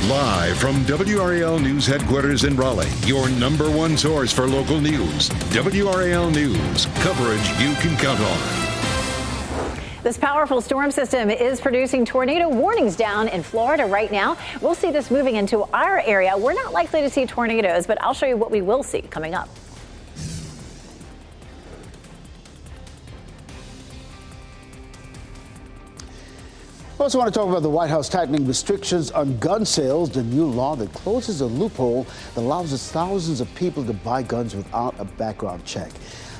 Live from WRAL News Headquarters in Raleigh, your number one source for local news. WRAL News, coverage you can count on. This powerful storm system is producing tornado warnings down in Florida right now. We'll see this moving into our area. We're not likely to see tornadoes, but I'll show you what we will see coming up. I also want to talk about the White House tightening restrictions on gun sales, the new law that closes a loophole that allows thousands of people to buy guns without a background check.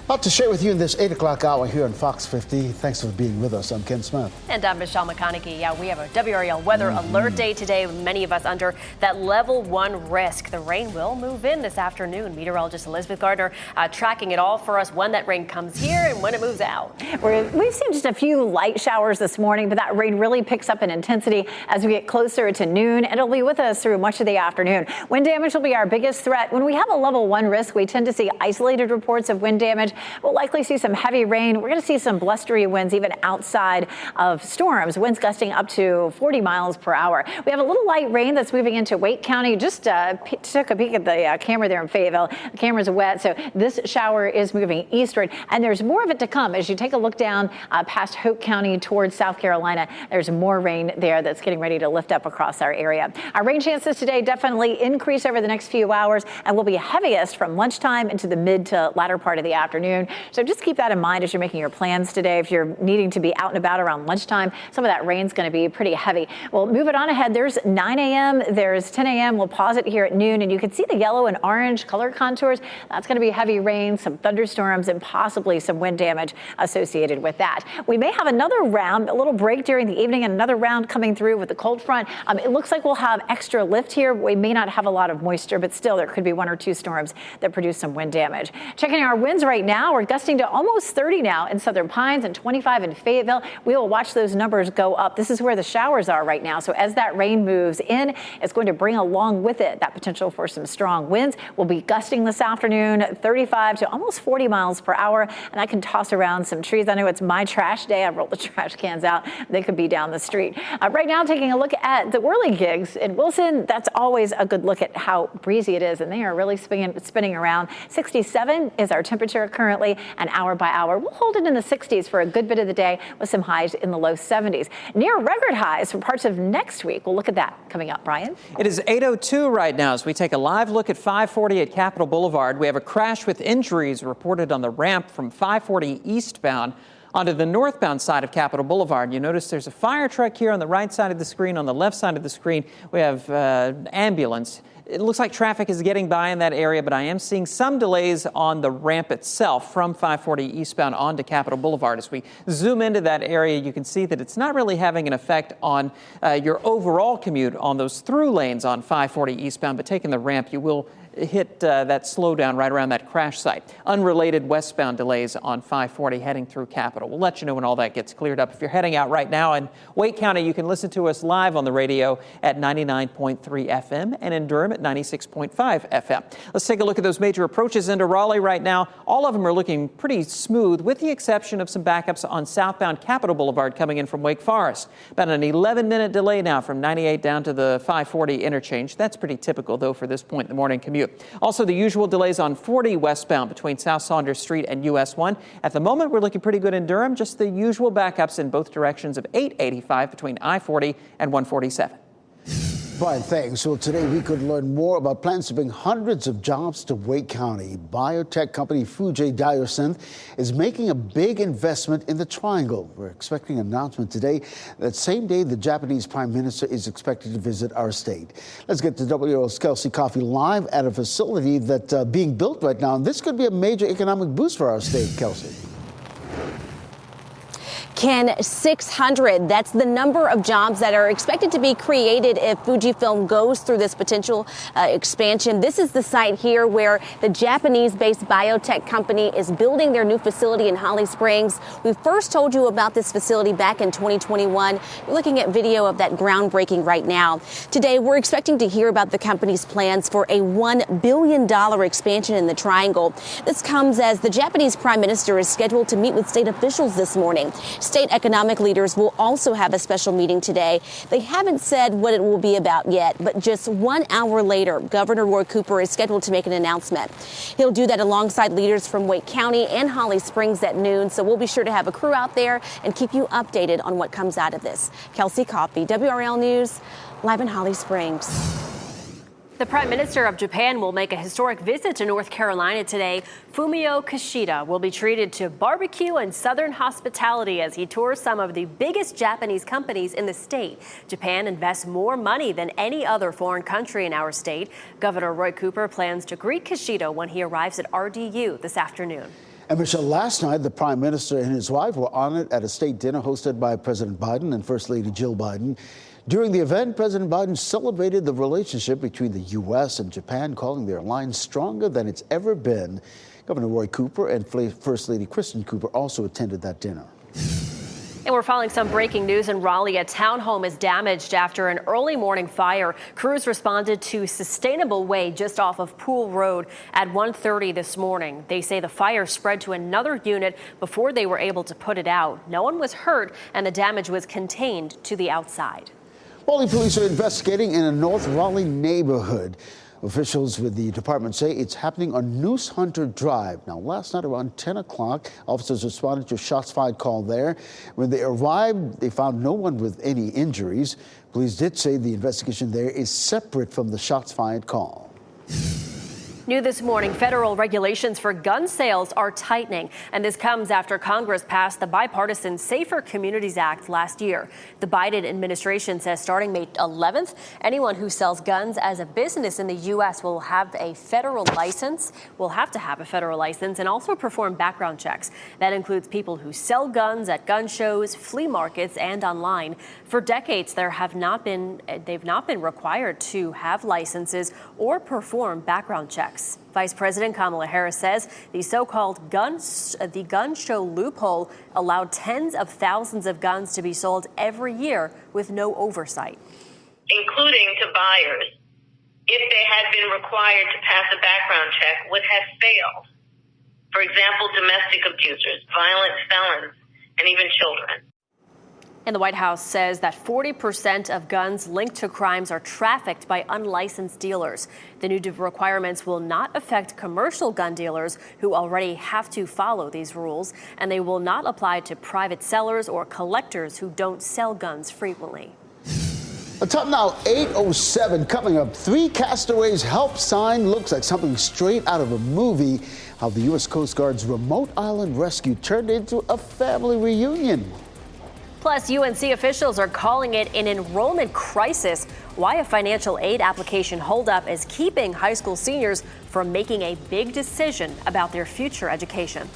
A lot to share with you in this 8 o'clock hour here on Fox 50. Thanks for being with us. I'm Ken Smith. And I'm Michelle McConaughey. Yeah, we have a WRAL weather alert day today. Many of us under that level 1 risk. The rain will move in this afternoon. Meteorologist Elizabeth Gardner tracking it all for us when that rain comes here and when it moves out. We've seen just a few light showers this morning, but that rain really picks up in intensity as we get closer to noon. It'll be with us through much of the afternoon. Wind damage will be our biggest threat. When we have a level 1 risk, we tend to see isolated reports of wind damage. We'll likely see some heavy rain. We're going to see some blustery winds even outside of storms, winds gusting up to 40 miles per hour. We have a little light rain that's moving into Wake County. Just took a peek at the camera there in Fayetteville. The camera's wet, so this shower is moving eastward, and there's more of it to come as you take a look down past Hope County towards South Carolina. There's more rain there that's getting ready to lift up across our area. Our rain chances today definitely increase over the next few hours and will be heaviest from lunchtime into the mid to latter part of the afternoon. So just keep that in mind as you're making your plans today. If you're needing to be out and about around lunchtime, some of that rain's going to be pretty heavy. We'll move it on ahead. There's 9 a.m., there's 10 a.m. We'll pause it here at noon, and you can see the yellow and orange color contours. That's going to be heavy rain, some thunderstorms, and possibly some wind damage associated with that. We may have another round, a little break during the evening, and another round coming through with the cold front. It looks like we'll have extra lift here. We may not have a lot of moisture, but still there could be 1 or 2 storms that produce some wind damage. Checking our winds right now, we're gusting to almost 30 now in Southern Pines and 25 in Fayetteville. We will watch those numbers go up. This is where the showers are right now. So as that rain moves in, it's going to bring along with it that potential for some strong winds. We'll be gusting this afternoon, 35 to almost 40 miles per hour, and I can toss around some trees. I know it's my trash day. I rolled the trash cans out. They could be down the street. Right now, taking a look at the whirligigs in Wilson, that's always a good look at how breezy it is, and they are really spinning around. 67 is our temperature currently, and hour by hour, we'll hold it in the 60s for a good bit of the day with some highs in the low 70s. Near record highs for parts of next week. We'll look at that coming up. Brian? It is 8:02 right now as we take a live look at 540 at Capitol Boulevard. We have a crash with injuries reported on the ramp from 540 eastbound onto the northbound side of Capitol Boulevard. You notice there's a fire truck here on the right side of the screen. On the left side of the screen, we have ambulance. It looks like traffic is getting by in that area, but I am seeing some delays on the ramp itself from 540 eastbound onto Capitol Boulevard. As we zoom into that area, you can see that it's not really having an effect on your overall commute on those through lanes on 540 eastbound, but taking the ramp, you will hit that slowdown right around that crash site. Unrelated westbound delays on 540 heading through Capitol. We'll let you know when all that gets cleared up. If you're heading out right now in Wake County, you can listen to us live on the radio at 99.3 FM and in Durham at 96.5 FM. Let's take a look at those major approaches into Raleigh right now. All of them are looking pretty smooth, with the exception of some backups on southbound Capitol Boulevard coming in from Wake Forest. About an 11-minute delay now from 98 down to the 540 interchange. That's pretty typical, though, for this point in the morning commute. Also, the usual delays on 40 westbound between South Saunders Street and US 1. At the moment, we're looking pretty good in Durham. Just the usual backups in both directions of 885 between I-40 and 147. Brian, thanks. So today we could learn more about plans to bring hundreds of jobs to Wake County. Biotech company Fujifilm Diosynth is making a big investment in the Triangle. We're expecting an announcement today. That same day, the Japanese Prime Minister is expected to visit our state. Let's get to WRAL's Kelsey Coffey live at a facility that's being built right now. And this could be a major economic boost for our state, Kelsey. Ken, 600. That's the number of jobs that are expected to be created if Fujifilm goes through this potential expansion. This is the site here where the Japanese-based biotech company is building their new facility in Holly Springs. We first told you about this facility back in 2021. You're looking at video of that groundbreaking right now. Today, we're expecting to hear about the company's plans for a $1 billion expansion in the Triangle. This comes as the Japanese Prime Minister is scheduled to meet with state officials this morning. State economic leaders will also have a special meeting today. They haven't said what it will be about yet, but just 1 hour later, Governor Roy Cooper is scheduled to make an announcement. He'll do that alongside leaders from Wake County and Holly Springs at noon, so we'll be sure to have a crew out there and keep you updated on what comes out of this. Kelsey Coffey, WRAL News, live in Holly Springs. The Prime Minister of Japan will make a historic visit to North Carolina today. Fumio Kishida will be treated to barbecue and Southern hospitality as he tours some of the biggest Japanese companies in the state. Japan invests more money than any other foreign country in our state. Governor Roy Cooper plans to greet Kishida when he arrives at RDU this afternoon. And Michelle, last night, the Prime Minister and his wife were honored at a state dinner hosted by President Biden and First Lady Jill Biden. During the event, President Biden celebrated the relationship between the U.S. and Japan, calling their alliance stronger than it's ever been. Governor Roy Cooper and First Lady Kristen Cooper also attended that dinner. And we're following some breaking news in Raleigh. A townhome is damaged after an early morning fire. Crews responded to Sustainable Way just off of Pool Road at 1:30 this morning. They say the fire spread to another unit before they were able to put it out. No one was hurt and the damage was contained to the outside. Raleigh police are investigating in a North Raleigh neighborhood. Officials with the department say it's happening on Noose Hunter Drive. Now, last night around 10 o'clock, officers responded to a shots fired call there. When they arrived, they found no one with any injuries. Police did say the investigation there is separate from the shots fired call. New this morning, federal regulations for gun sales are tightening, and this comes after Congress passed the bipartisan Safer Communities Act last year. The Biden administration says starting May 11th, anyone who sells guns as a business in the U.S. will have to have a federal license, and also perform background checks. That includes people who sell guns at gun shows, flea markets, and online. For decades, they've not been required to have licenses or perform background checks. Vice President Kamala Harris says the so-called gun show loophole allowed tens of thousands of guns to be sold every year with no oversight. Including to buyers, if they had been required to pass a background check, would have failed. For example, domestic abusers, violent felons, and even children. And the White House says that 40% of guns linked to crimes are trafficked by unlicensed dealers. The new requirements will not affect commercial gun dealers who already have to follow these rules, and they will not apply to private sellers or collectors who don't sell guns frequently. Top now, 8:07 coming up. 3 castaways help sign looks like something straight out of a movie. How the U.S. Coast Guard's remote island rescue turned into a family reunion. Plus, UNC officials are calling it an enrollment crisis. Why a financial aid application holdup is keeping high school seniors from making a big decision about their future education.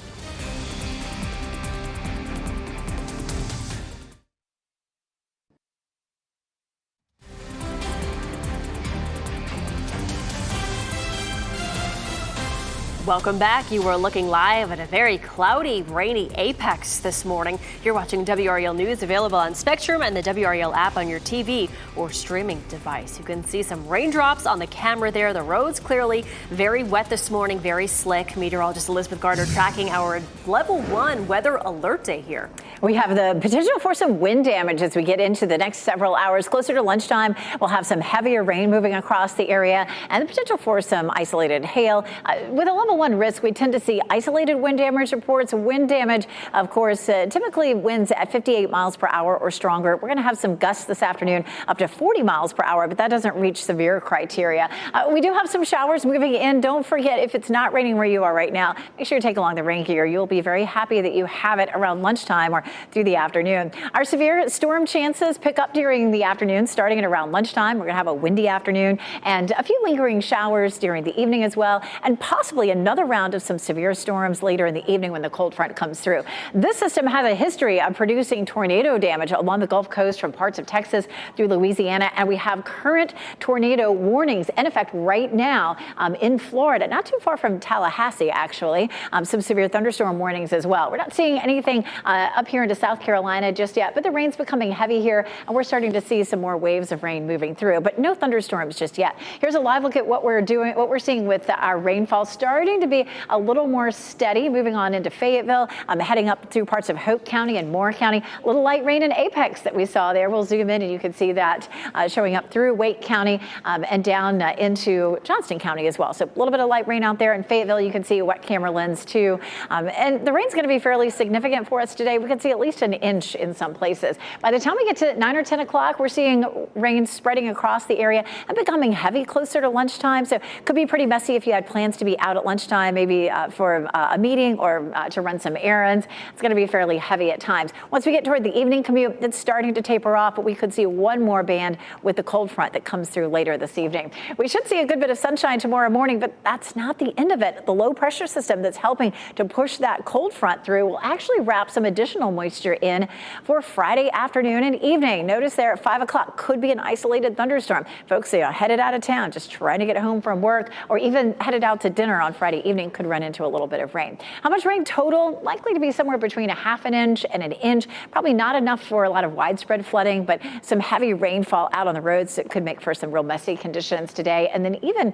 Welcome back. You were looking live at a very cloudy, rainy Apex this morning. You're watching WRAL News, available on Spectrum and the WRAL app on your TV or streaming device. You can see some raindrops on the camera there. The roads clearly very wet this morning, very slick. Meteorologist Elizabeth Gardner tracking our level 1 weather alert day here. We have the potential for some wind damage as we get into the next several hours. Closer to lunchtime, we'll have some heavier rain moving across the area and the potential for some isolated hail. With a level 1 risk, we tend to see isolated wind damage reports. Wind damage, of course, typically winds at 58 miles per hour or stronger. We're going to have some gusts this afternoon up to 40 miles per hour, but that doesn't reach severe criteria. We do have some showers moving in. Don't forget, if it's not raining where you are right now, make sure you take along the rain gear. You'll be very happy that you have it around lunchtime or through the afternoon. Our severe storm chances pick up during the afternoon, starting at around lunchtime. We're going to have a windy afternoon and a few lingering showers during the evening as well, and possibly another round of some severe storms later in the evening when the cold front comes through. This system has a history of producing tornado damage along the Gulf Coast from parts of Texas through Louisiana, and we have current tornado warnings in effect right now in Florida, not too far from Tallahassee, actually. Some severe thunderstorm warnings as well. We're not seeing anything up here into South Carolina just yet, but the rain's becoming heavy here, and we're starting to see some more waves of rain moving through, but no thunderstorms just yet. Here's a live look at what we're seeing with our rainfall starting proving to be a little more steady, moving on into Fayetteville, heading up through parts of Hope County and Moore County. A little light rain in Apex that we saw there. We'll zoom in and you can see that showing up through Wake County and down into Johnston County as well. So a little bit of light rain out there in Fayetteville. You can see a wet camera lens too. And the rain's going to be fairly significant for us today. We can see at least an inch in some places. By the time we get to 9 or 10 o'clock, we're seeing rain spreading across the area and becoming heavy closer to lunchtime. So it could be pretty messy if you had plans to be out at lunchtime, maybe for a meeting or to run some errands. It's going to be fairly heavy at times. Once we get toward the evening commute, it's starting to taper off, but we could see one more band with the cold front that comes through later this evening. We should see a good bit of sunshine tomorrow morning, but that's not the end of it. The low pressure system that's helping to push that cold front through will actually wrap some additional moisture in for Friday afternoon and evening. Notice there at 5 o'clock could be an isolated thunderstorm. Folks, headed out of town, just trying to get home from work or even headed out to dinner on Friday evening could run into a little bit of rain. How much rain total? Likely to be somewhere between a half an inch and an inch. Probably not enough for a lot of widespread flooding, but some heavy rainfall out on the roads that could make for some real messy conditions today. And then even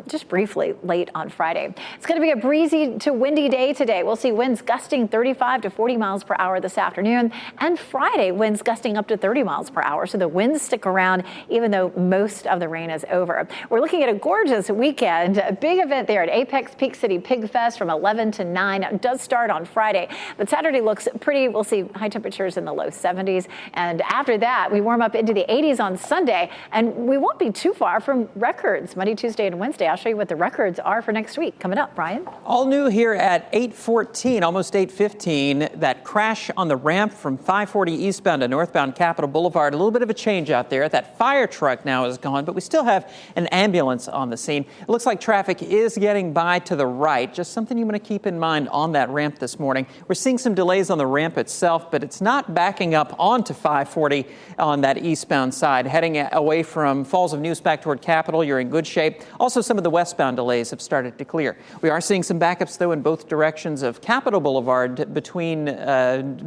just briefly late on Friday. It's going to be a breezy to windy day today. We'll see winds gusting 35 to 40 miles per hour this afternoon. And Friday, winds gusting up to 30 miles per hour. So the winds stick around even though most of the rain is over. We're looking at a gorgeous weekend. A big event there at Apex Peak City Pig Fest from 11 to 9. It does start on Friday, but Saturday looks pretty. We'll see high temperatures in the low 70s. And after that, we warm up into the 80s on Sunday, and we won't be too far from records Monday, Tuesday, and Wednesday. I'll show you what the records are for next week. Coming up, Brian. All new here at 8:14, almost 8:15. That crash on the ramp from 540 eastbound to northbound Capitol Boulevard. A little bit of a change out there. That fire truck now is gone, but we still have an ambulance on the scene. It looks like traffic is getting by to the right. Just something you want to keep in mind on that ramp this morning. We're seeing some delays on the ramp itself, but it's not backing up onto 540 on that eastbound side. Heading away from Falls of News back toward Capitol, you're in good shape. Also, some of the westbound delays have started to clear. We are seeing some backups, though, in both directions of Capitol Boulevard between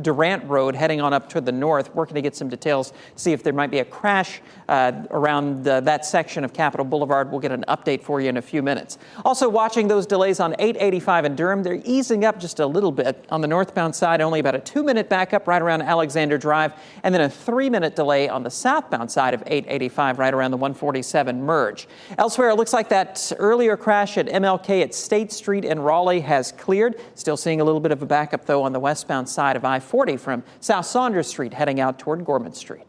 Durant Road heading on up to the north, working to get some details, see if there might be a crash around that section of Capitol Boulevard. We'll get an update for you in a few minutes. Also watching those delays on 885 in Durham. They're easing up just a little bit. On the northbound side, only about a 2-minute backup right around Alexander Drive, and then a 3-minute delay on the southbound side of 885 right around the 147 merge. Elsewhere, it looks like that earlier crash at MLK at State Street in Raleigh has cleared. Still seeing a little bit of a backup, though, on the westbound side of I-40 from South Saunders Street heading out toward Gorman Street.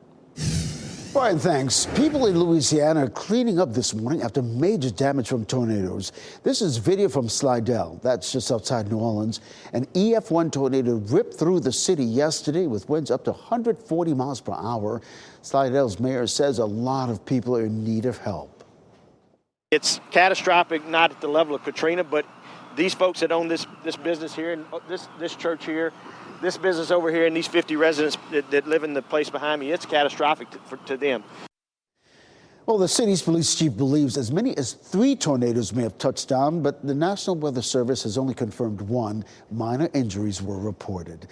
Brian, thanks. People in Louisiana are cleaning up this morning after major damage from tornadoes. This is video from Slidell. That's just outside New Orleans. An EF1 tornado ripped through the city yesterday with winds up to 140 miles per hour. Slidell's mayor says a lot of people are in need of help. It's catastrophic, not at the level of Katrina, but these folks that own this business here, and this church here, this business over here, and these 50 residents that live in the place behind me, it's catastrophic to them. Well, the city's police chief believes as many as 3 tornadoes may have touched down, but the National Weather Service has only confirmed 1. Minor injuries were reported.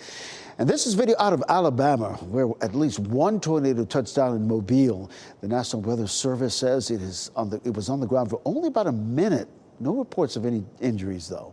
And this is video out of Alabama, where at least 1 tornado touched down in Mobile. The National Weather Service says it was on the ground for only about a minute. No reports of any injuries, though.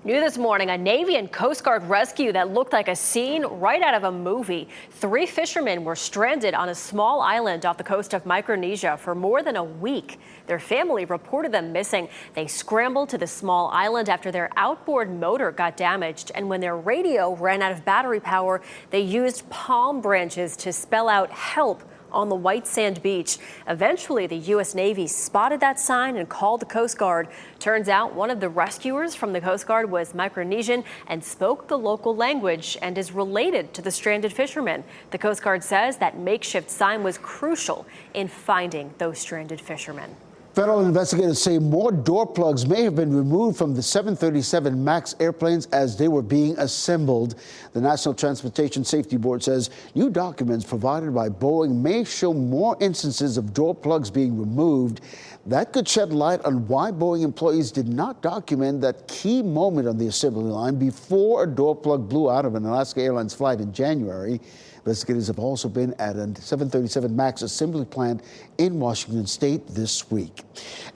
New this morning, a Navy and Coast Guard rescue that looked like a scene right out of a movie. 3 fishermen were stranded on a small island off the coast of Micronesia for more than a week. Their family reported them missing. They scrambled to the small island after their outboard motor got damaged, and when their radio ran out of battery power, they used palm branches to spell out "help" on the white sand beach. Eventually, the U.S. Navy spotted that sign and called the Coast Guard. Turns out one of the rescuers from the Coast Guard was Micronesian and spoke the local language and is related to the stranded fishermen. The Coast Guard says that makeshift sign was crucial in finding those stranded fishermen. Federal investigators say more door plugs may have been removed from the 737 MAX airplanes as they were being assembled. The National Transportation Safety Board says new documents provided by Boeing may show more instances of door plugs being removed. That could shed light on why Boeing employees did not document that key moment on the assembly line before a door plug blew out of an Alaska Airlines flight in January. Investigators have also been at a 737 MAX assembly plant in Washington State this week.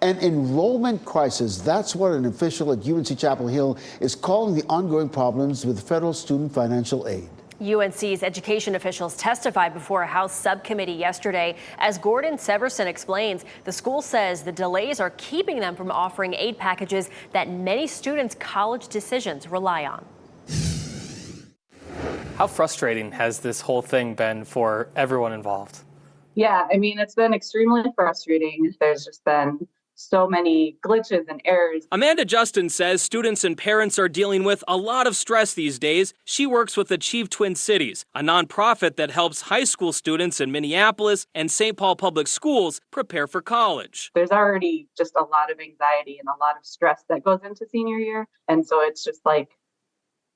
An enrollment crisis, that's what an official at UNC Chapel Hill is calling the ongoing problems with federal student financial aid. UNC's education officials testified before a House subcommittee yesterday. As Gordon Severson explains, the school says the delays are keeping them from offering aid packages that many students' college decisions rely on. How frustrating has this whole thing been for everyone involved? Yeah, I mean, it's been extremely frustrating. There's just been so many glitches and errors. Amanda Justin says students and parents are dealing with a lot of stress these days. She works with Achieve Twin Cities, a nonprofit that helps high school students in Minneapolis and St. Paul Public Schools prepare for college. There's already just a lot of anxiety and a lot of stress that goes into senior year. And so it's just like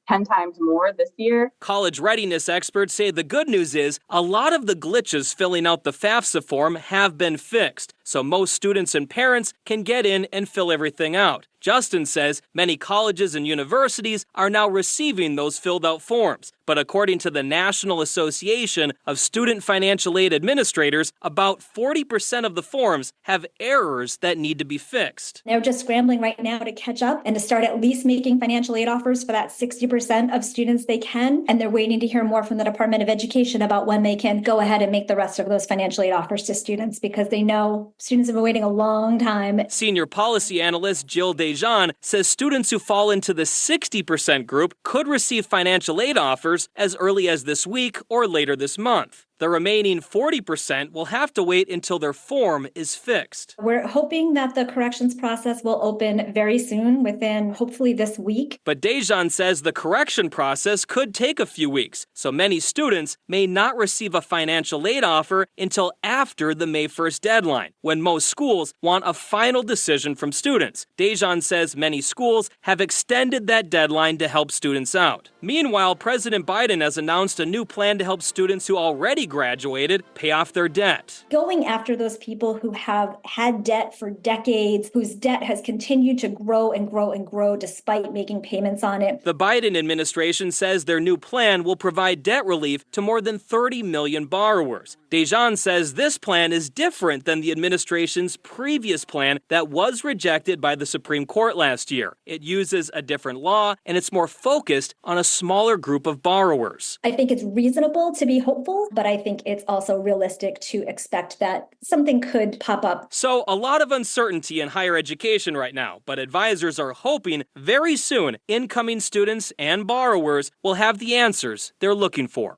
10 times more this year. College readiness experts say the good news is a lot of the glitches filling out the FAFSA form have been fixed, so most students and parents can get in and fill everything out. Justin says many colleges and universities are now receiving those filled out forms. But according to the National Association of Student Financial Aid Administrators, about 40% of the forms have errors that need to be fixed. They're just scrambling right now to catch up and to start at least making financial aid offers for that 60% of students they can. And they're waiting to hear more from the Department of Education about when they can go ahead and make the rest of those financial aid offers to students, because they know students have been waiting a long time. Senior policy analyst Jill Dejan says students who fall into the 60% group could receive financial aid offers as early as this week or later this month. The remaining 40% will have to wait until their form is fixed. We're hoping that the corrections process will open very soon, within hopefully this week. But Dejan says the correction process could take a few weeks, so many students may not receive a financial aid offer until after the May 1st deadline, when most schools want a final decision from students. Dejan says many schools have extended that deadline to help students out. Meanwhile, President Biden has announced a new plan to help students who already graduated pay off their debt. Going after those people who have had debt for decades, whose debt has continued to grow and grow and grow despite making payments on it. The Biden administration says their new plan will provide debt relief to more than 30 million borrowers. Dejan says this plan is different than the administration's previous plan that was rejected by the Supreme Court last year. It uses a different law, and it's more focused on a smaller group of borrowers. I think it's reasonable to be hopeful, but I think it's also realistic to expect that something could pop up. So a lot of uncertainty in higher education right now, but advisors are hoping very soon incoming students and borrowers will have the answers they're looking for.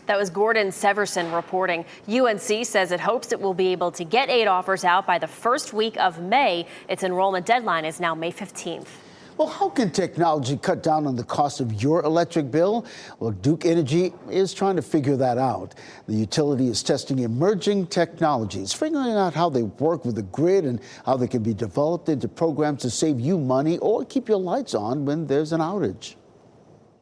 That was Gordon Severson reporting. UNC says it hopes it will be able to get aid offers out by the first week of May. Its enrollment deadline is now May 15th. Well, how can technology cut down on the cost of your electric bill? Well, Duke Energy is trying to figure that out. The utility is testing emerging technologies, figuring out how they work with the grid and how they can be developed into programs to save you money or keep your lights on when there's an outage.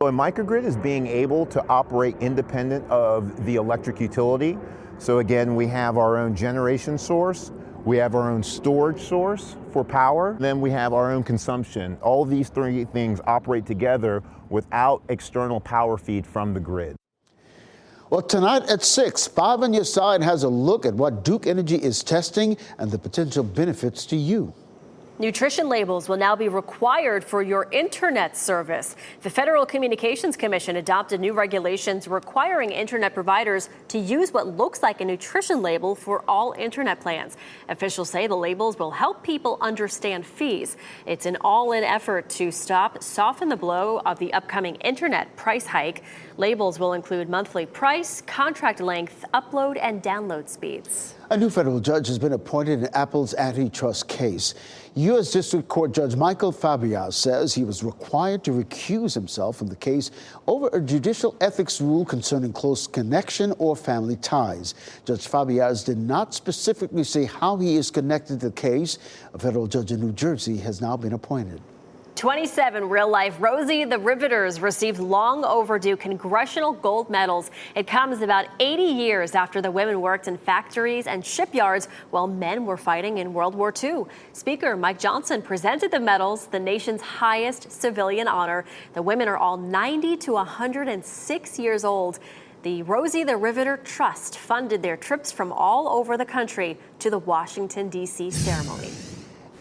So a microgrid is being able to operate independent of the electric utility. So again, we have our own generation source, we have our own storage source for power, then we have our own consumption. All these three things operate together without external power feed from the grid. Well, tonight at 6, 5 on Your Side has a look at what Duke Energy is testing and the potential benefits to you. Nutrition labels will now be required for your internet service. The Federal Communications Commission adopted new regulations requiring internet providers to use what looks like a nutrition label for all internet plans. Officials say the labels will help people understand fees. It's an all-in effort to soften the blow of the upcoming internet price hike. Labels will include monthly price, contract length, upload and download speeds. A new federal judge has been appointed in Apple's antitrust case. U.S. District Court Judge Michael Fabias says he was required to recuse himself from the case over a judicial ethics rule concerning close connection or family ties. Judge Fabias did not specifically say how he is connected to the case. A federal judge in New Jersey has now been appointed. 27 real-life Rosie the Riveters received long overdue congressional gold medals. It comes about 80 years after the women worked in factories and shipyards while men were fighting in World War II. Speaker Mike Johnson presented the medals, the nation's highest civilian honor. The women are all 90 to 106 years old. The Rosie the Riveter Trust funded their trips from all over the country to the Washington, D.C. ceremony.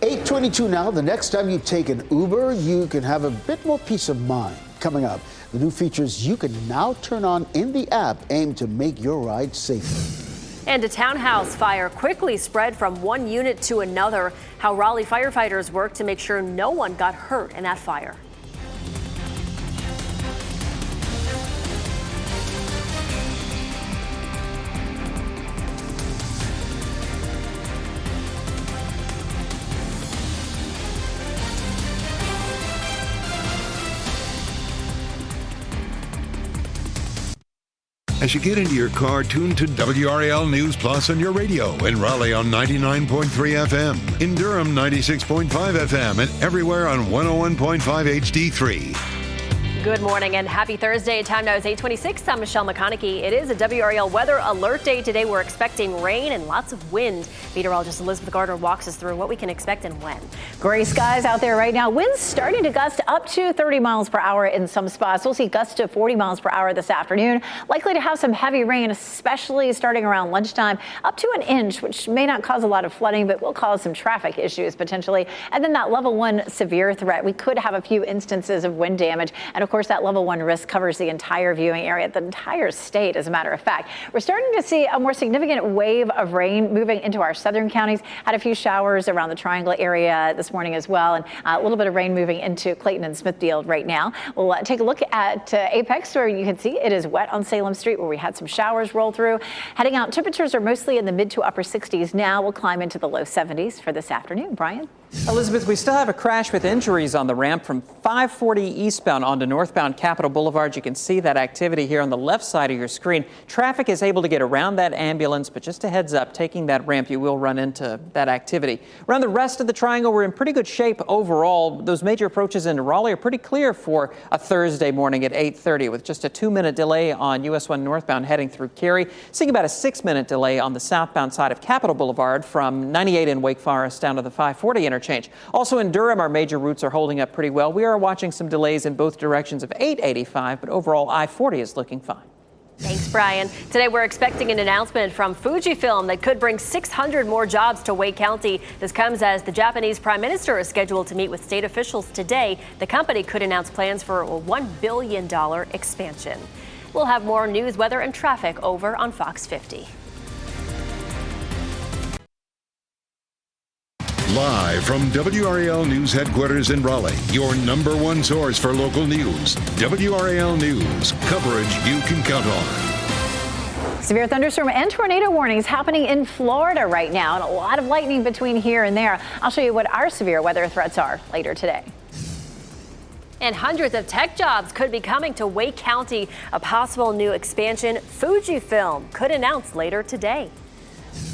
8:22 now. The next time you take an Uber, you can have a bit more peace of mind. Coming up, the new features you can now turn on in the app aim to make your ride safer. And a townhouse fire quickly spread from one unit to another. How Raleigh firefighters worked to make sure no one got hurt in that fire. As you get into your car, tune to WRAL News Plus on your radio. In Raleigh on 99.3 FM. In Durham, 96.5 FM. And everywhere on 101.5 HD3. Good morning and happy Thursday. Time now is 8:26. I'm Michelle McConaughey. It is a WRAL weather alert day today. We're expecting rain and lots of wind. Meteorologist Elizabeth Gardner walks us through what we can expect and when. Gray skies out there right now. Winds starting to gust up to 30 miles per hour in some spots. We'll see gusts to 40 miles per hour this afternoon. Likely to have some heavy rain, especially starting around lunchtime, up to an inch, which may not cause a lot of flooding, but will cause some traffic issues potentially. And then that level 1 severe threat. We could have a few instances of wind damage. And of course, that level 1 risk covers the entire viewing area, the entire state, as a matter of fact. We're starting to see a more significant wave of rain moving into our southern counties. Had a few showers around the Triangle area this morning as well, and a little bit of rain moving into Clayton and Smithfield right now. We'll take a look at Apex, where you can see it is wet on Salem Street, where we had some showers roll through. Heading out, temperatures are mostly in the mid to upper 60s now. We'll climb into the low 70s for this afternoon. Brian? Elizabeth, we still have a crash with injuries on the ramp from 540 eastbound onto northbound Capitol Boulevard. You can see that activity here on the left side of your screen. Traffic is able to get around that ambulance, but just a heads up, taking that ramp, you will run into that activity. Around the rest of the Triangle, we're in pretty good shape overall. Those major approaches into Raleigh are pretty clear for a Thursday morning at 8:30, with just a 2-minute delay on US 1 northbound heading through Cary. Seeing about a 6-minute delay on the southbound side of Capitol Boulevard from 98 in Wake Forest down to the 540 interchange. Also in Durham, our major routes are holding up pretty well. We are watching some delays in both directions of 885, but overall I-40 is looking fine. Thanks, Brian. Today we're expecting an announcement from Fujifilm that could bring 600 more jobs to Wake County. This comes as the Japanese Prime Minister is scheduled to meet with state officials today. The company could announce plans for a $1 billion expansion. We'll have more news, weather, and traffic over on Fox 50. Live from WRAL News headquarters in Raleigh, your number one source for local news. WRAL News, coverage you can count on. Severe thunderstorm and tornado warnings happening in Florida right now, and a lot of lightning between here and there. I'll show you what our severe weather threats are later today. And hundreds of tech jobs could be coming to Wake County. A possible new expansion Fujifilm could announce later today.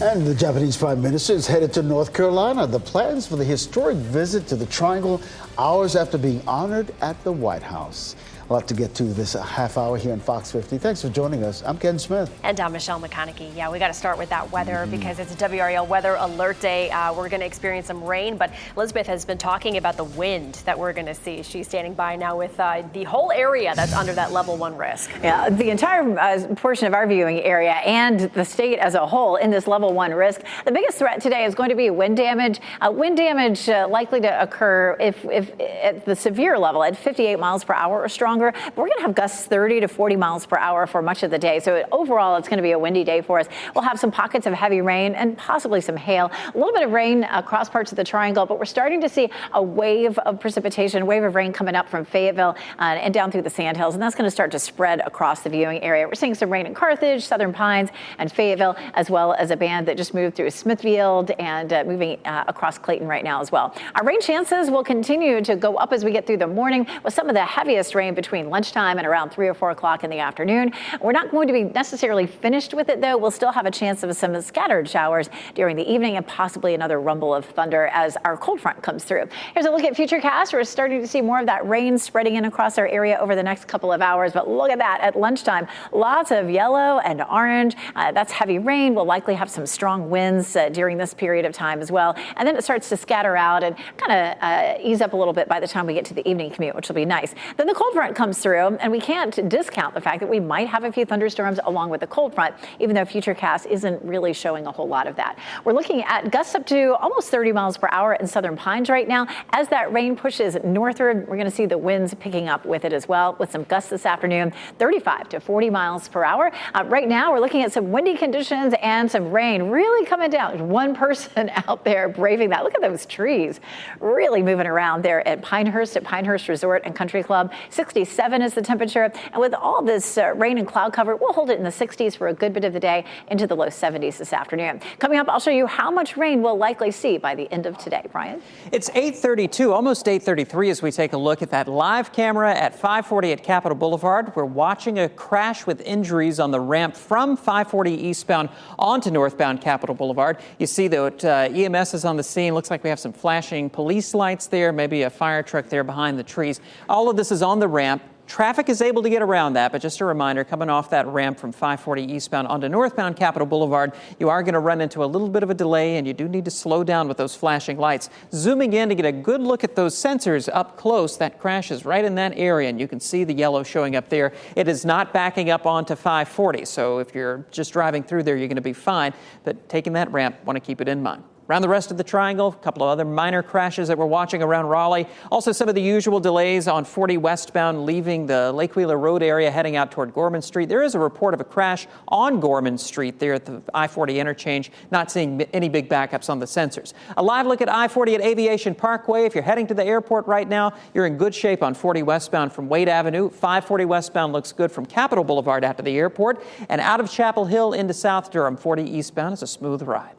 And the Japanese Prime Minister is headed to North Carolina. The plans for the historic visit to the Triangle hours after being honored at the White House. A lot to get to this half hour here on Fox 50. Thanks for joining us. I'm Ken Smith. And I'm Michelle McConaughey. Yeah, we got to start with that weather because it's a WRAL weather alert day. We're going to experience some rain, but Elizabeth has been talking about the wind that we're going to see. She's standing by now with the whole area that's under that level 1 risk. Yeah, the entire portion of our viewing area and the state as a whole in this level 1 risk. The biggest threat today is going to be wind damage. Wind damage likely to occur if at the severe level at 58 miles per hour or stronger. We're going to have gusts 30 to 40 miles per hour for much of the day. So overall, it's going to be a windy day for us. We'll have some pockets of heavy rain and possibly some hail. A little bit of rain across parts of the Triangle, but we're starting to see a wave of precipitation, wave of rain coming up from Fayetteville and down through the Sandhills. And that's going to start to spread across the viewing area. We're seeing some rain in Carthage, Southern Pines, and Fayetteville, as well as a band that just moved through Smithfield and moving across Clayton right now as well. Our rain chances will continue to go up as we get through the morning, with some of the heaviest rain between lunchtime and around 3 or 4 o'clock in the afternoon. We're not going to be necessarily finished with it, though. We'll still have a chance of some scattered showers during the evening and possibly another rumble of thunder as our cold front comes through. Here's a look at futurecast. We're starting to see more of that rain spreading in across our area over the next couple of hours. But look at that at lunchtime. Lots of yellow and orange. That's heavy rain. We'll likely have some strong winds during this period of time as well. And then it starts to scatter out and kind of ease up a little bit by the time we get to the evening commute, which will be nice. Then the cold front comes through, and we can't discount the fact that we might have a few thunderstorms along with the cold front, even though Futurecast isn't really showing a whole lot of that. We're looking at gusts up to almost 30 miles per hour in southern Pines right now. As that rain pushes northward, we're going to see the winds picking up with it as well, with some gusts this afternoon, 35 to 40 miles per hour. Right now, we're looking at some windy conditions and some rain really coming down. There's one person out there braving that. Look at those trees really moving around there at Pinehurst Resort and Country Club. 67 is the temperature. And with all this rain and cloud cover, we'll hold it in the 60s for a good bit of the day, into the low 70s this afternoon. Coming up, I'll show you how much rain we'll likely see by the end of today. Brian? It's 8:32, almost 8:33 as we take a look at that live camera at 540 at Capitol Boulevard. We're watching a crash with injuries on the ramp from 540 eastbound onto northbound Capitol Boulevard. You see that EMS is on the scene. Looks like we have some flashing police lights there, maybe a fire truck there behind the trees. All of this is on the ramp. Traffic is able to get around that, but just a reminder, coming off that ramp from 540 eastbound onto northbound Capitol Boulevard, you are going to run into a little bit of a delay, and you do need to slow down with those flashing lights. Zooming in to get a good look at those sensors up close, that crash is right in that area, and you can see the yellow showing up there. It is not backing up onto 540, so if you're just driving through there, you're going to be fine, but taking that ramp, want to keep it in mind. Around the rest of the triangle, a couple of other minor crashes that we're watching around Raleigh. Also, some of the usual delays on 40 westbound leaving the Lake Wheeler Road area heading out toward Gorman Street. There is a report of a crash on Gorman Street there at the I-40 interchange. Not seeing any big backups on the sensors. A live look at I-40 at Aviation Parkway. If you're heading to the airport right now, you're in good shape on 40 westbound from Wade Avenue. 540 westbound looks good from Capitol Boulevard out to the airport. And out of Chapel Hill into South Durham, 40 eastbound is a smooth ride.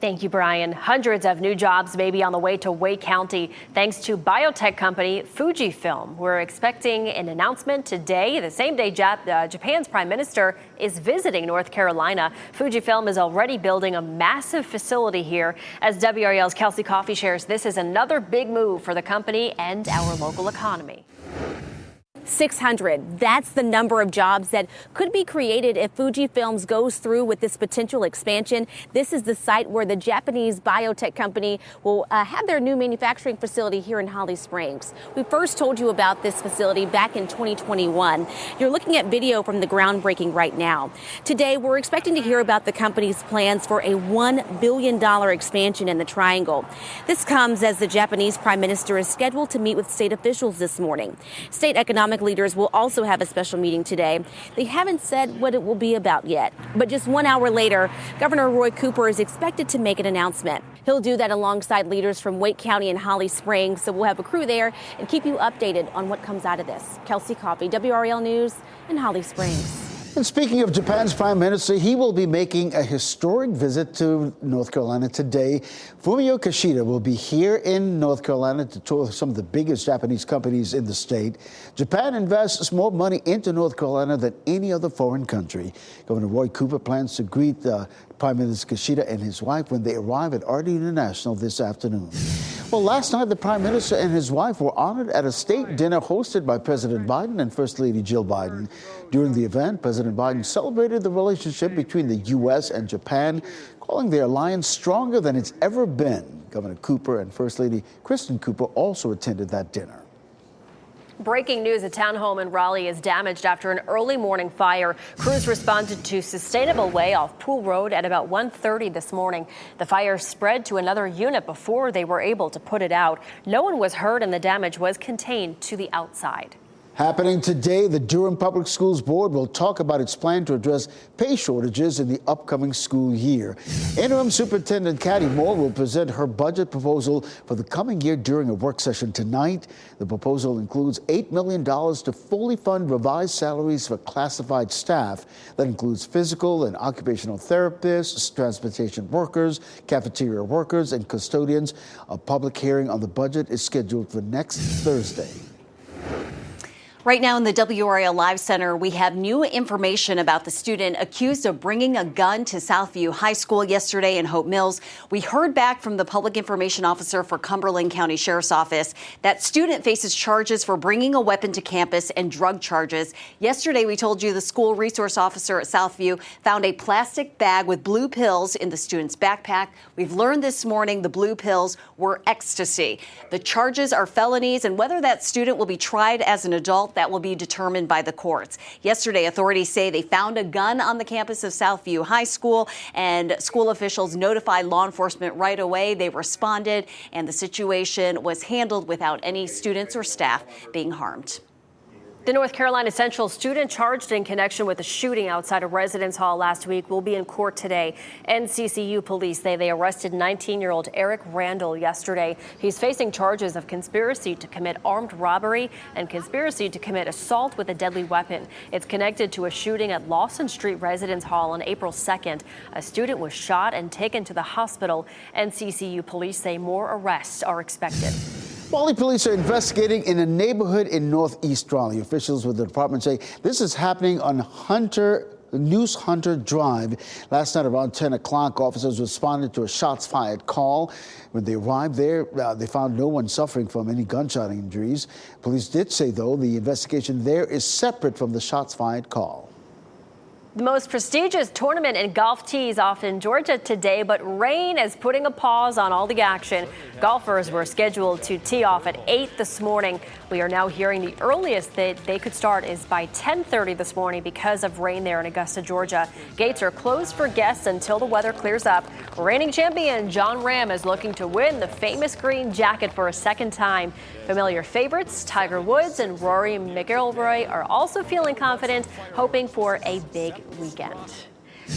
Thank you, Brian. Hundreds of new jobs may be on the way to Wake County thanks to biotech company Fujifilm. We're expecting an announcement today, the same day Japan's prime minister is visiting North Carolina. Fujifilm is already building a massive facility here. As WRAL's Kelsey Coffey shares, this is another big move for the company and our local economy. 600. That's the number of jobs that could be created if Fujifilm goes through with this potential expansion. This is the site where the Japanese biotech company will have their new manufacturing facility here in Holly Springs. We first told you about this facility back in 2021. You're looking at video from the groundbreaking right now. Today, we're expecting to hear about the company's plans for a $1 billion expansion in the Triangle. This comes as the Japanese prime minister is scheduled to meet with state officials this morning. State economic leaders will also have a special meeting today. They haven't said what it will be about yet. But just 1 hour later, Governor Roy Cooper is expected to make an announcement. He'll do that alongside leaders from Wake County and Holly Springs. So we'll have a crew there and keep you updated on what comes out of this. Kelsey Coffey, WRAL News in Holly Springs. And speaking of Japan's prime minister, he will be making a historic visit to North Carolina today. Fumio Kishida will be here in North Carolina to tour some of the biggest Japanese companies in the state. Japan invests more money into North Carolina than any other foreign country. Governor Roy Cooper plans to greet Prime Minister Kishida and his wife when they arrive at Ardie International this afternoon. Well, last night, the Prime Minister and his wife were honored at a state dinner hosted by President Biden and First Lady Jill Biden. During the event, President Biden celebrated the relationship between the U.S. and Japan, calling their alliance stronger than it's ever been. Governor Cooper and First Lady Kristen Cooper also attended that dinner. Breaking news, a townhome in Raleigh is damaged after an early morning fire. Crews responded to Sustainable Way off Pool Road at about 1:30 this morning. The fire spread to another unit before they were able to put it out. No one was hurt and the damage was contained to the outside. Happening today, the Durham Public Schools Board will talk about its plan to address pay shortages in the upcoming school year. Interim Superintendent Kathy Moore will present her budget proposal for the coming year during a work session tonight. The proposal includes $8 million to fully fund revised salaries for classified staff. That includes physical and occupational therapists, transportation workers, cafeteria workers, and custodians. A public hearing on the budget is scheduled for next Thursday. Right now in the WRAL Live Center, we have new information about the student accused of bringing a gun to Southview High School yesterday in Hope Mills. We heard back from the public information officer for Cumberland County Sheriff's Office. That student faces charges for bringing a weapon to campus and drug charges. Yesterday, we told you the school resource officer at Southview found a plastic bag with blue pills in the student's backpack. We've learned this morning the blue pills were ecstasy. The charges are felonies, and whether that student will be tried as an adult, That will be determined by the courts. Yesterday, authorities say they found a gun on the campus of Southview High School, and school officials notified law enforcement right away. They responded, and the situation was handled without any students or staff being harmed. The North Carolina Central student charged in connection with a shooting outside a residence hall last week will be in court today. NCCU police say they arrested 19-year-old Eric Randall yesterday. He's facing charges of conspiracy to commit armed robbery and conspiracy to commit assault with a deadly weapon. It's connected to a shooting at Lawson Street Residence Hall on April 2nd. A student was shot and taken to the hospital. NCCU police say more arrests are expected. Raleigh police are investigating in a neighborhood in northeast Raleigh. Officials with the department say this is happening on Noose Hunter Drive. Last night around 10 o'clock, officers responded to a shots fired call. When they arrived there, they found no one suffering from any gunshot injuries. Police did say, though, the investigation there is separate from the shots fired call. The most prestigious tournament in golf tees off in Georgia today, but rain is putting a pause on all the action. Golfers were scheduled to tee off at 8 this morning. We are now hearing the earliest that they could start is by 10:30 this morning because of rain there in Augusta, Georgia. Gates are closed for guests until the weather clears up. Reigning champion John Ram is looking to win the famous green jacket for a second time. Familiar favorites Tiger Woods and Rory McIlroy are also feeling confident, hoping for a big weekend.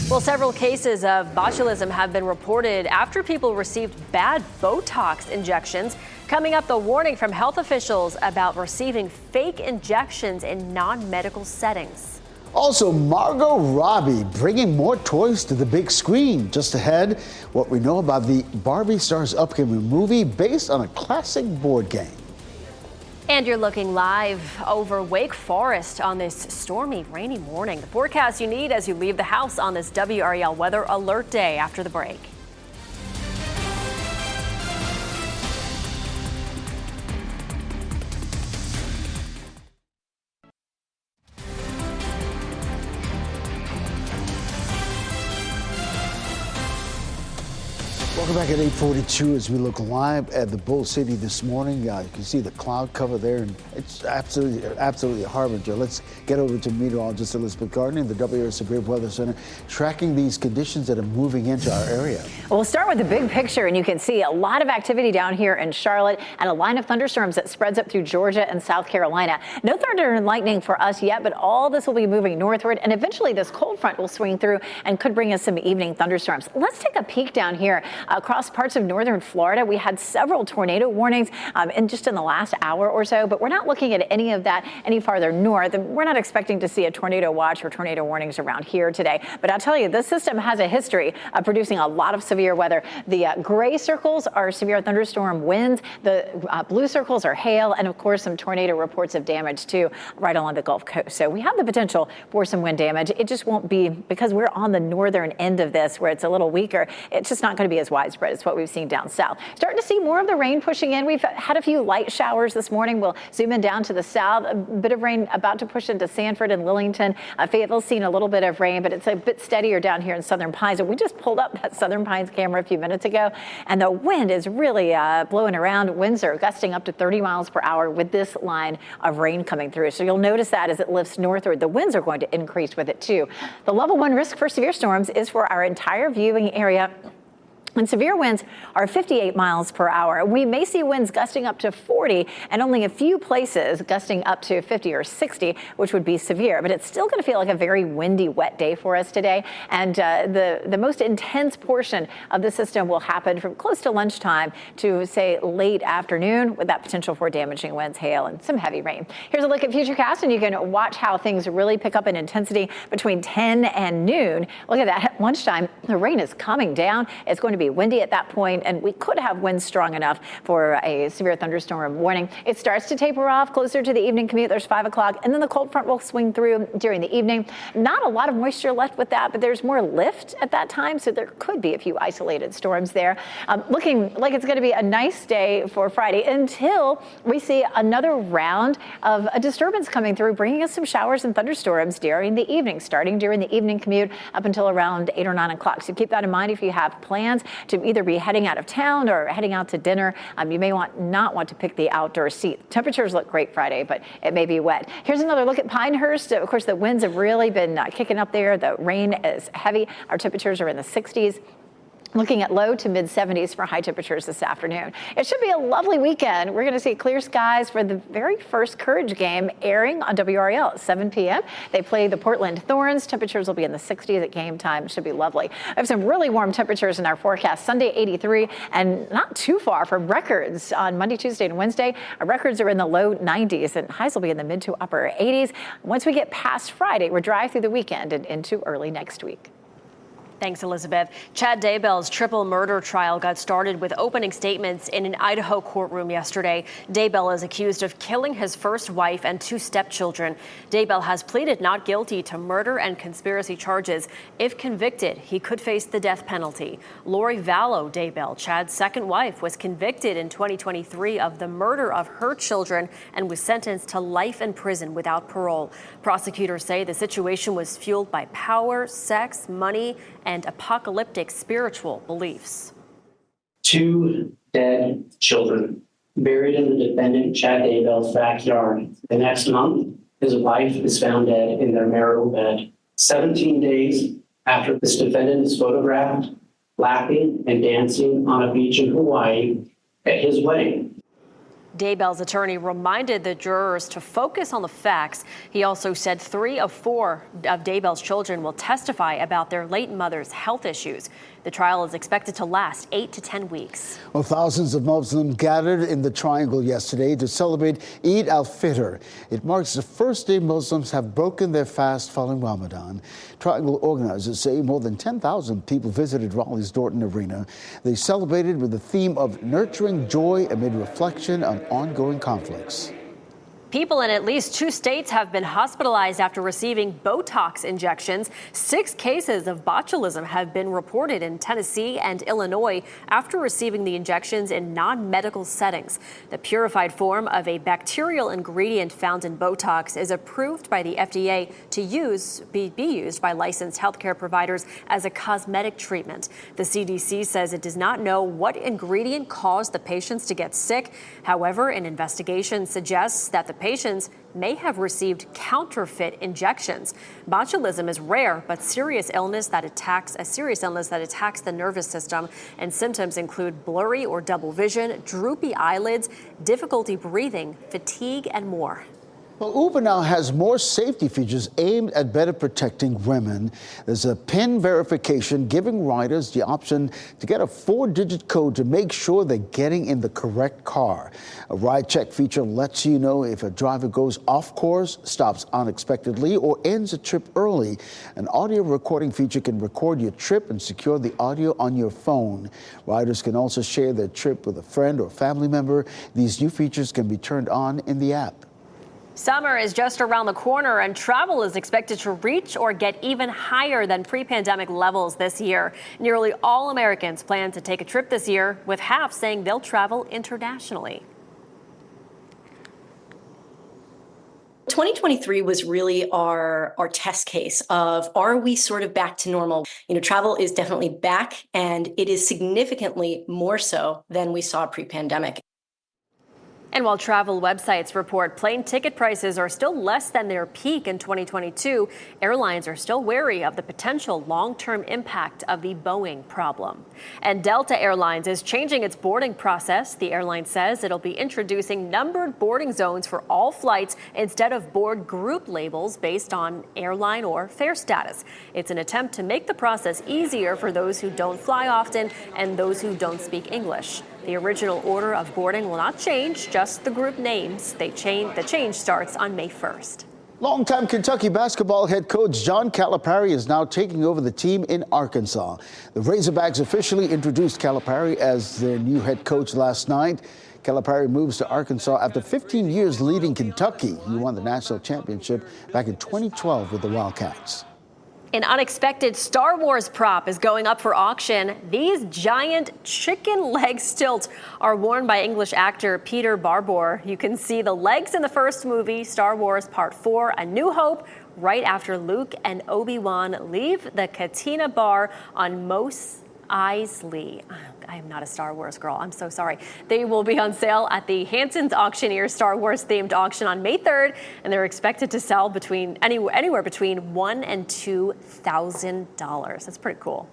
Well, several cases of botulism have been reported after people received bad Botox injections. Coming up, the warning from health officials about receiving fake injections in non-medical settings. Also, Margot Robbie bringing more toys to the big screen. Just ahead, what we know about the Barbie star's upcoming movie based on a classic board game. And you're looking live over Wake Forest on this stormy, rainy morning. The forecast you need as you leave the house on this WRAL Weather Alert Day after the break. Welcome back at 8:42 as we look live at the Bull City this morning. You can see the cloud cover there, and it's absolutely a harbinger. Let's get over to meteorologist Elizabeth Gardner in the WRAL Severe Weather Center, tracking these conditions that are moving into our area. Well, we'll start with the big picture, and you can see a lot of activity down here in Charlotte and a line of thunderstorms that spreads up through Georgia and South Carolina. No thunder and lightning for us yet, but all this will be moving northward, and eventually this cold front will swing through and could bring us some evening thunderstorms. Let's take a peek down here. Across parts of northern Florida, we had several tornado warnings in the last hour or so, but we're not looking at any of that any farther north. We're not expecting to see a tornado watch or tornado warnings around here today. But I'll tell you, this system has a history of producing a lot of severe weather. The gray circles are severe thunderstorm winds. The blue circles are hail, and of course, some tornado reports of damage too, right along the Gulf Coast. So we have the potential for some wind damage. It just won't be, because we're on the northern end of this where it's a little weaker. It's just not going to be as widespread as what we've seen down south. Starting to see more of the rain pushing in. We've had a few light showers this morning. We'll zoom in down to the south. A bit of rain about to push into Sanford and Lillington. Fayetteville's seen a little bit of rain, but it's a bit steadier down here in Southern Pines. And we just pulled up that Southern Pines camera a few minutes ago, and the wind is really blowing around. Winds are gusting up to 30 miles per hour with this line of rain coming through. So you'll notice that as it lifts northward, the winds are going to increase with it too. The level 1 risk for severe storms is for our entire viewing area. And severe winds are 58 miles per hour. We may see winds gusting up to 40 and only a few places gusting up to 50 or 60, which would be severe. But it's still going to feel like a very windy, wet day for us today. And the most intense portion of the system will happen from close to lunchtime to, say, late afternoon, with that potential for damaging winds, hail, and some heavy rain. Here's a look at Futurecast, and you can watch how things really pick up in intensity between 10 and noon. Look at that. At lunchtime, the rain is coming down. It's going to be windy at that point, and we could have winds strong enough for a severe thunderstorm warning. It starts to taper off closer to the evening commute. There's 5 o'clock, and then the cold front will swing through during the evening. Not a lot of moisture left with that, but there's more lift at that time, so there could be a few isolated storms there. Looking like it's going to be a nice day for Friday until we see another round of a disturbance coming through, bringing us some showers and thunderstorms during the evening, starting during the evening commute up until around 8 or 9 o'clock. So keep that in mind if you have plans. to either be heading out of town or heading out to dinner. You may not want to pick the outdoor seat. Temperatures look great Friday, but it may be wet. Here's another look at Pinehurst. Of course, the winds have really been kicking up there. The rain is heavy. Our temperatures are in the 60s. Looking at low to mid 70s for high temperatures this afternoon. It should be a lovely weekend. We're going to see clear skies for the very first Courage game airing on WRAL at 7 p.m. They play the Portland Thorns. Temperatures will be in the 60s at game time. Should be lovely. I have some really warm temperatures in our forecast. Sunday 83 and not too far from records on Monday, Tuesday, and Wednesday. Our records are in the low 90s and highs will be in the mid to upper 80s. Once we get past Friday, we're dry through the weekend and into early next week. Thanks, Elizabeth. Chad Daybell's triple murder trial got started with opening statements in an Idaho courtroom yesterday. Daybell is accused of killing his first wife and 2 stepchildren. Daybell has pleaded not guilty to murder and conspiracy charges. If convicted, he could face the death penalty. Lori Vallow Daybell, Chad's second wife, was convicted in 2023 of the murder of her children and was sentenced to life in prison without parole. Prosecutors say the situation was fueled by power, sex, money, and apocalyptic spiritual beliefs. 2 dead children buried in the defendant Chad Daybell's backyard. The next month, his wife is found dead in their marital bed. 17 days after this defendant is photographed laughing and dancing on a beach in Hawaii at his wedding. Daybell's attorney reminded the jurors to focus on the facts. He also said 3 of 4 of Daybell's children will testify about their late mother's health issues. The trial is expected to last 8 to 10 weeks. Well, thousands of Muslims gathered in the Triangle yesterday to celebrate Eid al-Fitr. It marks the first day Muslims have broken their fast following Ramadan. Triangle organizers say more than 10,000 people visited Raleigh's Dorton Arena. They celebrated with the theme of nurturing joy amid reflection on ongoing conflicts. People in at least 2 states have been hospitalized after receiving Botox injections. 6 cases of botulism have been reported in Tennessee and Illinois after receiving the injections in non-medical settings. The purified form of a bacterial ingredient found in Botox is approved by the FDA to be used by licensed healthcare providers as a cosmetic treatment. The CDC says it does not know what ingredient caused the patients to get sick. However, an investigation suggests that the patients may have received counterfeit injections. Botulism is rare, but a serious illness that attacks the nervous system, and symptoms include blurry or double vision, droopy eyelids, difficulty breathing, fatigue, and more. Well, Uber now has more safety features aimed at better protecting women. There's a PIN verification giving riders the option to get a 4-digit code to make sure they're getting in the correct car. A ride check feature lets you know if a driver goes off course, stops unexpectedly, or ends a trip early. An audio recording feature can record your trip and secure the audio on your phone. Riders can also share their trip with a friend or family member. These new features can be turned on in the app. Summer is just around the corner, and travel is expected to reach or get even higher than pre-pandemic levels this year. Nearly all Americans plan to take a trip this year, with half saying they'll travel internationally. 2023 was really our test case of, are we sort of back to normal? Travel is definitely back, and it is significantly more so than we saw pre-pandemic. And while travel websites report plane ticket prices are still less than their peak in 2022, airlines are still wary of the potential long-term impact of the Boeing problem. And Delta Airlines is changing its boarding process. The airline says it'll be introducing numbered boarding zones for all flights instead of board group labels based on airline or fare status. It's an attempt to make the process easier for those who don't fly often and those who don't speak English. The original order of boarding will not change, just the group names. The change starts on May 1st. Longtime Kentucky basketball head coach John Calipari is now taking over the team in Arkansas. The Razorbacks officially introduced Calipari as their new head coach last night. Calipari moves to Arkansas after 15 years leading Kentucky. He won the national championship back in 2012 with the Wildcats. An unexpected Star Wars prop is going up for auction. These giant chicken leg stilts are worn by English actor Peter Barbour. You can see the legs in the first movie, Star Wars Part 4, A New Hope, right after Luke and Obi-Wan leave the Cantina Bar on Mos Isley. I am not a Star Wars girl. I'm so sorry. They will be on sale at the Hanson's Auctioneer Star Wars themed auction on May 3rd, and they're expected to sell anywhere between $1,000 and $2,000. That's pretty cool.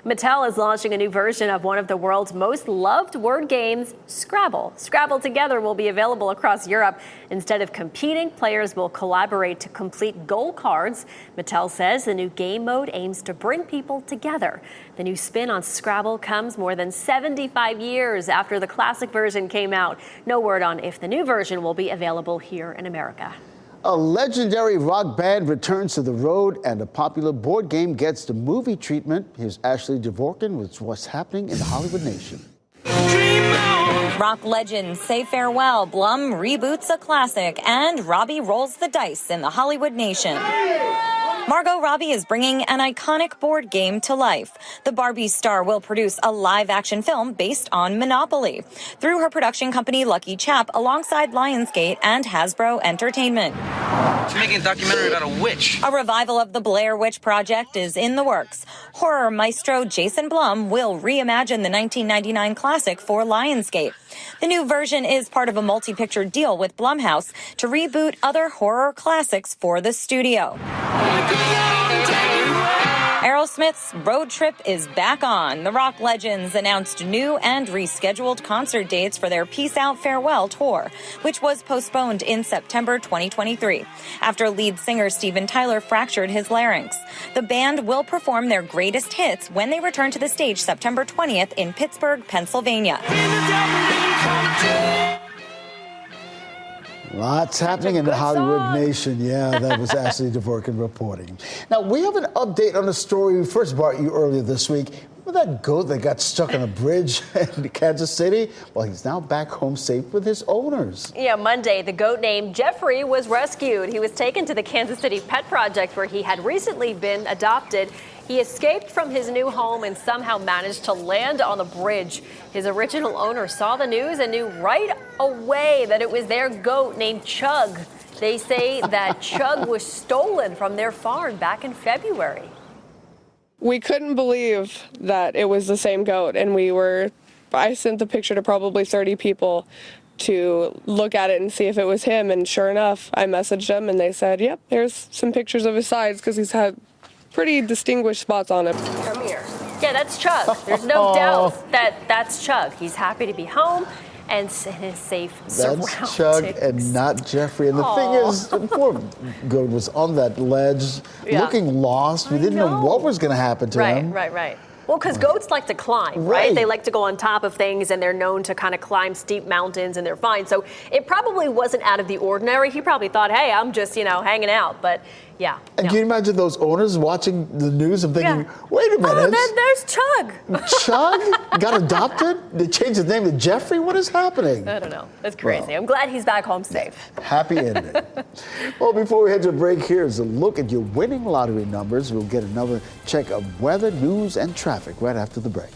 Mattel is launching a new version of one of the world's most loved word games, Scrabble. Scrabble Together will be available across Europe. Instead of competing, players will collaborate to complete goal cards. Mattel says the new game mode aims to bring people together. The new spin on Scrabble comes more than 75 years after the classic version came out. No word on if the new version will be available here in America. A legendary rock band returns to the road, and a popular board game gets the movie treatment. Here's Ashley Dvorkin with what's happening in the Hollywood Nation. Rock legends say farewell, Blum reboots a classic, and Robbie rolls the dice in the Hollywood Nation. Margot Robbie is bringing an iconic board game to life. The Barbie star will produce a live-action film based on Monopoly through her production company Lucky Chap alongside Lionsgate and Hasbro Entertainment. She's making a documentary about a witch. A revival of the Blair Witch Project is in the works. Horror maestro Jason Blum will reimagine the 1999 classic for Lionsgate. The new version is part of a multi-picture deal with Blumhouse to reboot other horror classics for the studio. Aerosmith's Road Trip is back on. The rock legends announced new and rescheduled concert dates for their Peace Out Farewell tour, which was postponed in September 2023 after lead singer Steven Tyler fractured his larynx. The band will perform their greatest hits when they return to the stage September 20th in Pittsburgh, Pennsylvania. Lots happening in the Hollywood Nation. Yeah, that was Ashley Dvorkin reporting. Now, we have an update on the story we first brought you earlier this week. Remember that goat that got stuck on a bridge in Kansas City? Well, he's now back home safe with his owners. Yeah, Monday, the goat named Jeffrey was rescued. He was taken to the Kansas City Pet Project where he had recently been adopted. He escaped from his new home and somehow managed to land on the bridge. His original owner saw the news and knew right away that it was their goat named Chug. They say that Chug was stolen from their farm back in February. We couldn't believe that it was the same goat, and I sent the picture to probably 30 people to look at it and see if it was him, and sure enough, I messaged them and they said, yep, here's some pictures of his sides because he's had pretty distinguished spots on him. Come here. Yeah, that's Chug. There's no doubt that that's Chug. He's happy to be home and in his safe surroundings. That's Chug and not Jeffrey. And the thing is, the poor goat was on that ledge, looking lost. We didn't know what was going to happen to him. Right. Well, because goats like to climb, right? They like to go on top of things, and they're known to kind of climb steep mountains, and they're fine. So it probably wasn't out of the ordinary. He probably thought, hey, I'm just, hanging out. But yeah. And can you imagine those owners watching the news and thinking, wait a minute. Oh, there's Chug. Chug got adopted? They changed his name to Jeffrey? What is happening? I don't know. That's crazy. Well, I'm glad he's back home safe. Happy ending. Well, before we head to a break, here's a look at your winning lottery numbers. We'll get another check of weather, news, and traffic right after the break.